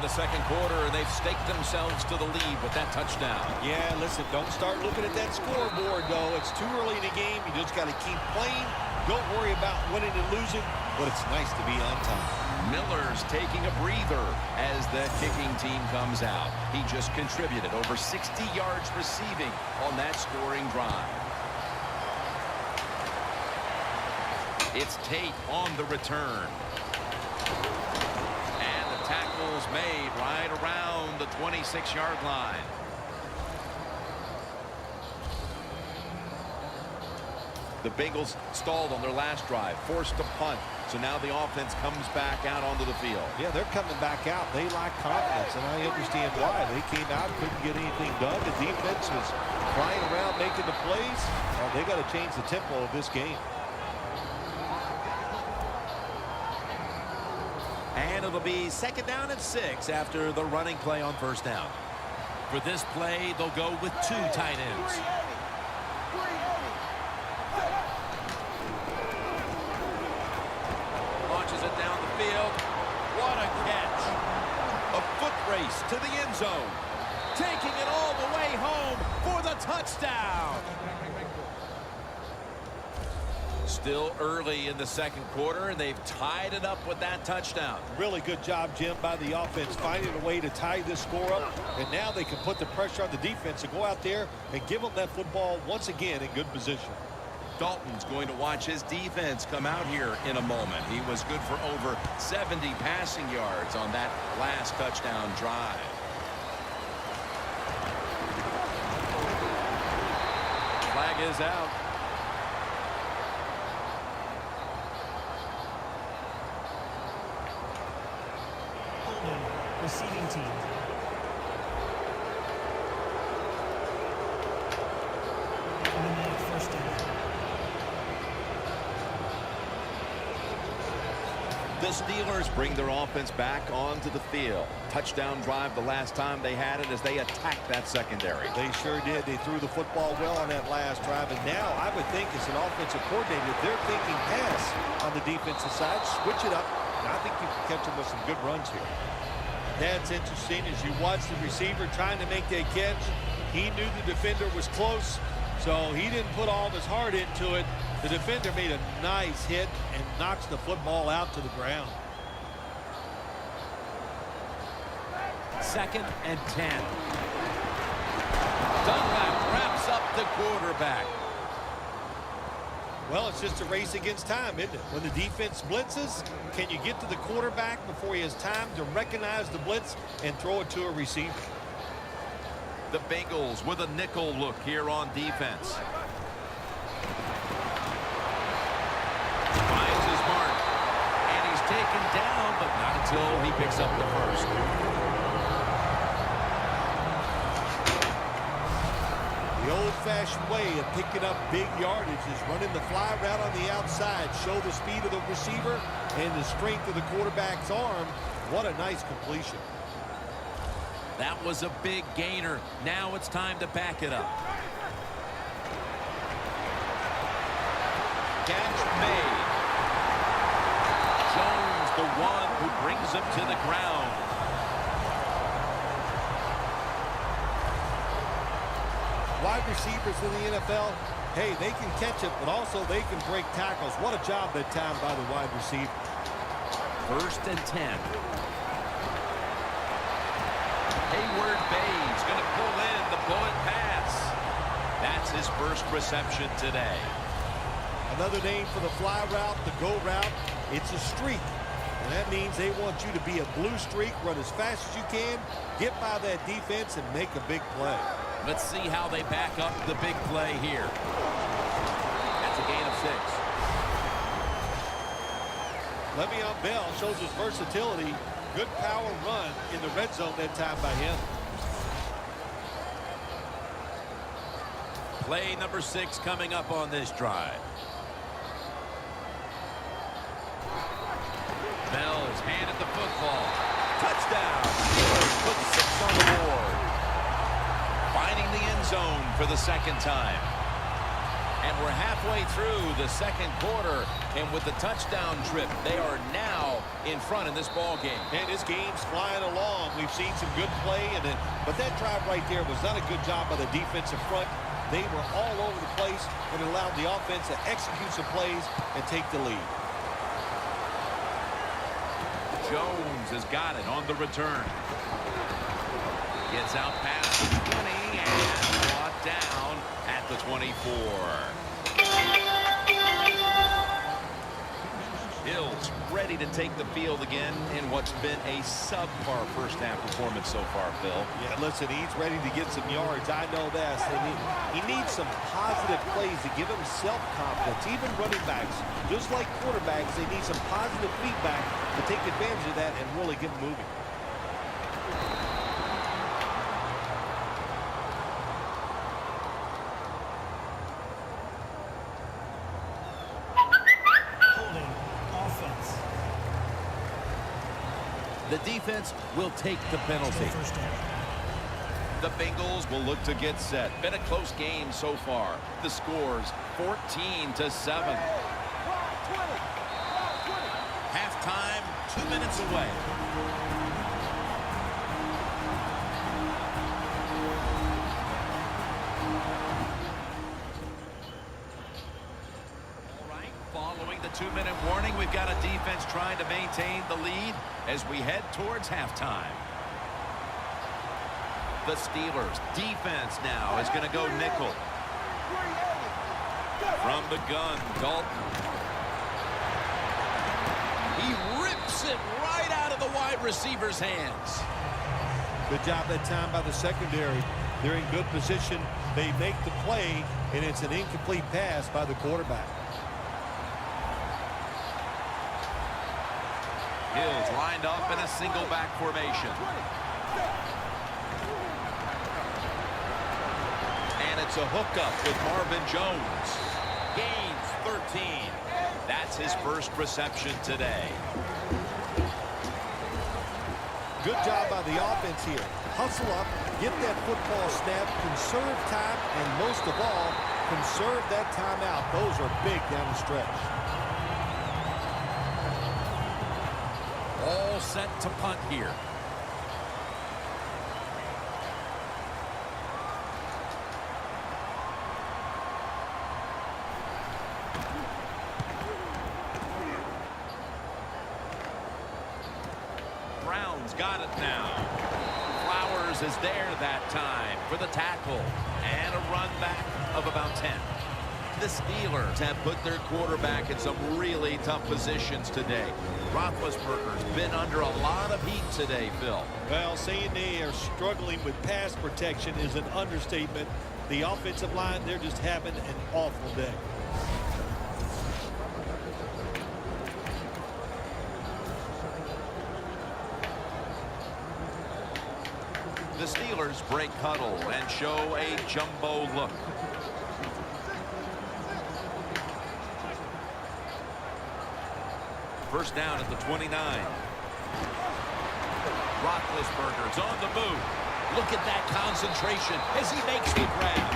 the second quarter, and they've staked themselves to the lead with that touchdown. Yeah, listen, don't start looking at that scoreboard, though. It's too early in the game. You just got to keep playing. Don't worry about winning and losing, but it's nice to be on time. Miller's taking a breather as the kicking team comes out. He just contributed over 60 yards receiving on that scoring drive. It's Tate on the return. And the tackle's made right around the 26-yard line. The Bengals stalled on their last drive, forced to punt. So now the offense comes back out onto the field. Yeah, they're coming back out. They lack confidence, and I understand why. They came out, couldn't get anything done. The defense was flying around making the plays. They got to change the tempo of this game. And it'll be 2nd down and 6 after the running play on 1st down. For this play, they'll go with 2 tight ends. Launches it down the field. What a catch. A foot race to the end zone. Taking it all the way home for the touchdown. Still early in the second quarter, and they've tied it up with that touchdown. Really good job, Jim, by the offense, finding a way to tie this score up. And now they can put the pressure on the defense and go out there and give them that football once again in good position. Dalton's going to watch his defense come out here in a moment. He was good for over 70 passing yards on that last touchdown drive. Flag is out. Receiving team. First down. The Steelers bring their offense back onto the field. Touchdown drive the last time they had it as they attacked that secondary. They sure did. They threw the football well on that last drive. And now I would think as an offensive coordinator, they're thinking pass on the defensive side. Switch it up. And I think you can catch them with some good runs here. That's interesting as you watch the receiver trying to make that catch. He knew the defender was close, so he didn't put all of his heart into it. The defender made a nice hit and knocks the football out to the ground. 2nd and 10. Dunlap wraps up the quarterback. Well, it's just a race against time, isn't it? When the defense blitzes, can you get to the quarterback before he has time to recognize the blitz and throw it to a receiver? The Bengals with a nickel look here on defense. Finds his mark. And he's taken down, but not until he picks up the first. The old-fashioned way of picking up big yardage is running the fly route on the outside. Show the speed of the receiver and the strength of the quarterback's arm. What a nice completion. That was a big gainer. Now it's time to back it up. Catch made. Jones, the one who brings him to the ground. Wide receivers in the NFL, hey, they can catch it, but also they can break tackles. What a job that time by the wide receiver. 1st and 10. Hayward Bay's going to pull in the bullet pass. That's his first reception today. Another name for the fly route, the go route, it's a streak. And that means they want you to be a blue streak, run as fast as you can, get by that defense, and make a big play. Let's see how they back up the big play here. That's a gain of 6. Le'Veon Bell shows his versatility. Good power run in the red zone that time by him. Play number 6 coming up on this drive. Bell's handed the football. Touchdown. Put 6 on the board. Finding the end zone for the 2nd time. And we're halfway through the 2nd quarter. And with the touchdown trip, they are now in front in this ball game. And this game's flying along. We've seen some good play, but that drive right there was not a good job by the defensive front. They were all over the place and allowed the offense to execute some plays and take the lead. Jones has got it on the return. Gets out past the 20 and brought down at the 24. Hill's ready to take the field again in what's been a subpar first half performance so far, Phil. Yeah, listen, he's ready to get some yards. I know that. He needs some positive plays to give him self-confidence. Even running backs, just like quarterbacks, they need some positive feedback to take advantage of that and really get moving. The defense will take the penalty. The Bengals will look to get set. Been a close game so far. The score's 14-7. Halftime, 2 minutes away. Following the 2-minute warning, we've got a defense trying to maintain the lead as we head towards halftime. The Steelers defense now is going to go nickel. From the gun, Dalton. He rips it right out of the wide receiver's hands. Good job that time by the secondary. They're in good position. They make the play, and it's an incomplete pass by the quarterback. Hill's lined up in a single back formation. And it's a hookup with Marvin Jones. Gains 13. That's his first reception today. Good job by the offense here. Hustle up, get that football snap, conserve time, and most of all, conserve that timeout. Those are big down the stretch. All set to punt here. Brown's got it now. Flowers is there that time for the tackle and a run back of about 10. The Steelers have put their quarterback in some really tough positions today. Roethlisberger's been under a lot of heat today, Phil. Well, saying they are struggling with pass protection is an understatement. The offensive line, they're just having an awful day. The Steelers break huddle and show a jumbo look. First down at the 29. Roethlisberger's on the move. Look at that concentration as he makes the grab.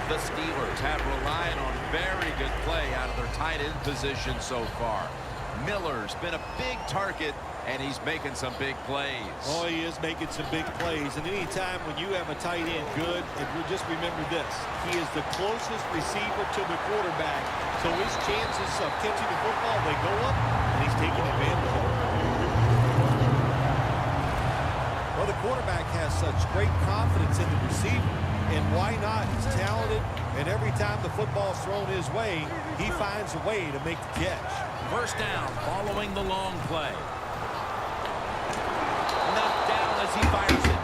The Steelers have relied on very good play out of their tight end position so far. Miller's been a big target, and he's making some big plays. Oh, he is making some big plays. And any time when you have a tight end good, and just remember this, he is the closest receiver to the quarterback. So his chances of catching the football, they go up, and he's taking advantage of it. Well, the quarterback has such great confidence in the receiver. And why not? He's talented, and every time the football's thrown his way, he finds a way to make the catch. First down following the long play. Knocked down as he fires it.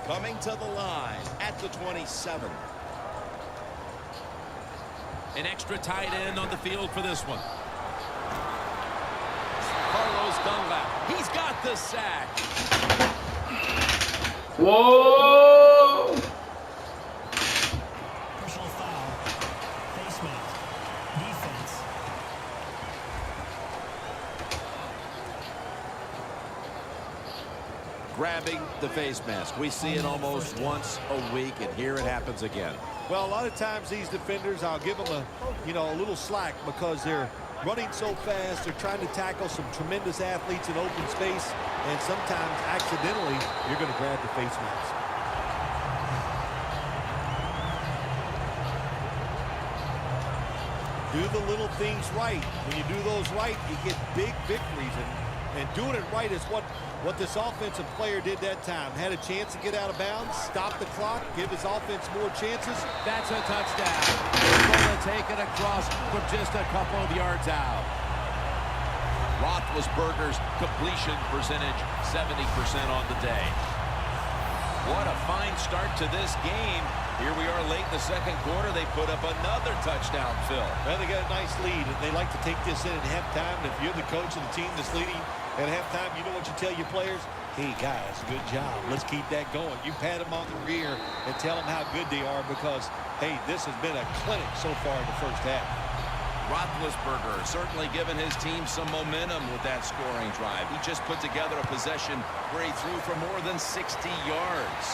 Coming to the line at the 27. An extra tight end on the field for this one. Carlos Dunlap. He's got the sack. Whoa! Personal foul. Face mask. Defense. grabbing the face mask. We see it almost once a week, and here it happens again. Well, a lot of times these defenders, I'll give them a little slack because they're running so fast. They're trying to tackle some tremendous athletes in open space, and sometimes accidentally you're going to grab the face mask. Do the little things right. When you do those right, you get big victories. And doing it right is what this offensive player did that time. Had a chance to get out of bounds, stop the clock, give his offense more chances. That's a touchdown. They're going to take it across from just a couple of yards out. Roethlisberger's completion percentage, 70% on the day. What a fine start to this game. Here we are late in the second quarter. They put up another touchdown, Phil. Well, they got a nice lead, and they like to take this in at halftime. And if you're the coach of the team that's leading at halftime, you know what you tell your players? Hey, guys, good job. Let's keep that going. You pat them on the rear and tell them how good they are because, hey, this has been a clinic so far in the first half. Roethlisberger certainly given his team some momentum with that scoring drive. He just put together a possession where he threw for more than 60 yards.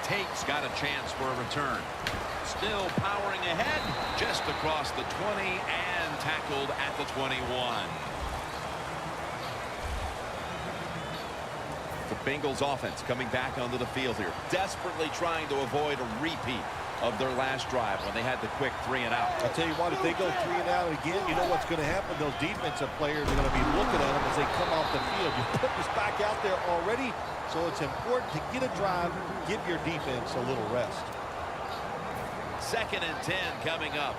Tate's got a chance for a return. Still powering ahead just across the 20 and tackled at the 21. The Bengals offense coming back onto the field here, desperately trying to avoid a repeat of their last drive when they had the quick 3 and out. I'll tell you what, if they go 3 and out again, you know what's going to happen. Those defensive players are going to be looking at them as they come off the field. You put this back out there already, so it's important to get a drive, give your defense a little rest. 2nd and 10 coming up.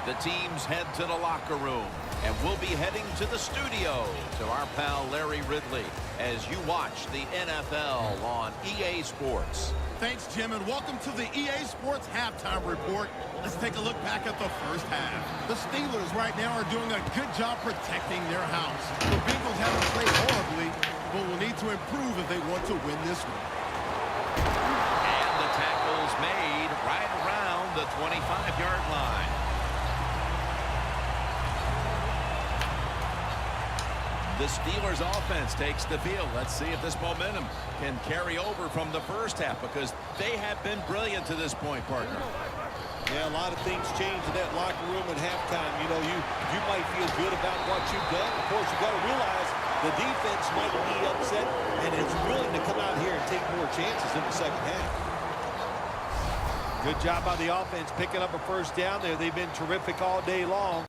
The teams head to the locker room, and we'll be heading to the studio to our pal Larry Ridley as you watch the NFL on EA Sports. Thanks, Jim, and welcome to the EA Sports Halftime Report. Let's take a look back at the first half. The Steelers right now are doing a good job protecting their house. The Bengals haven't played horribly, but will need to improve if they want to win this one. And the tackle's made right around the 25-yard line. The Steelers offense takes the field. Let's see if this momentum can carry over from the first half because they have been brilliant to this point, partner. Yeah, a lot of things change in that locker room at halftime. You know, you might feel good about what you've done. Of course, you've got to realize the defense might be upset and is willing to come out here and take more chances in the second half. Good job by the offense picking up a first down there. They've been terrific all day long.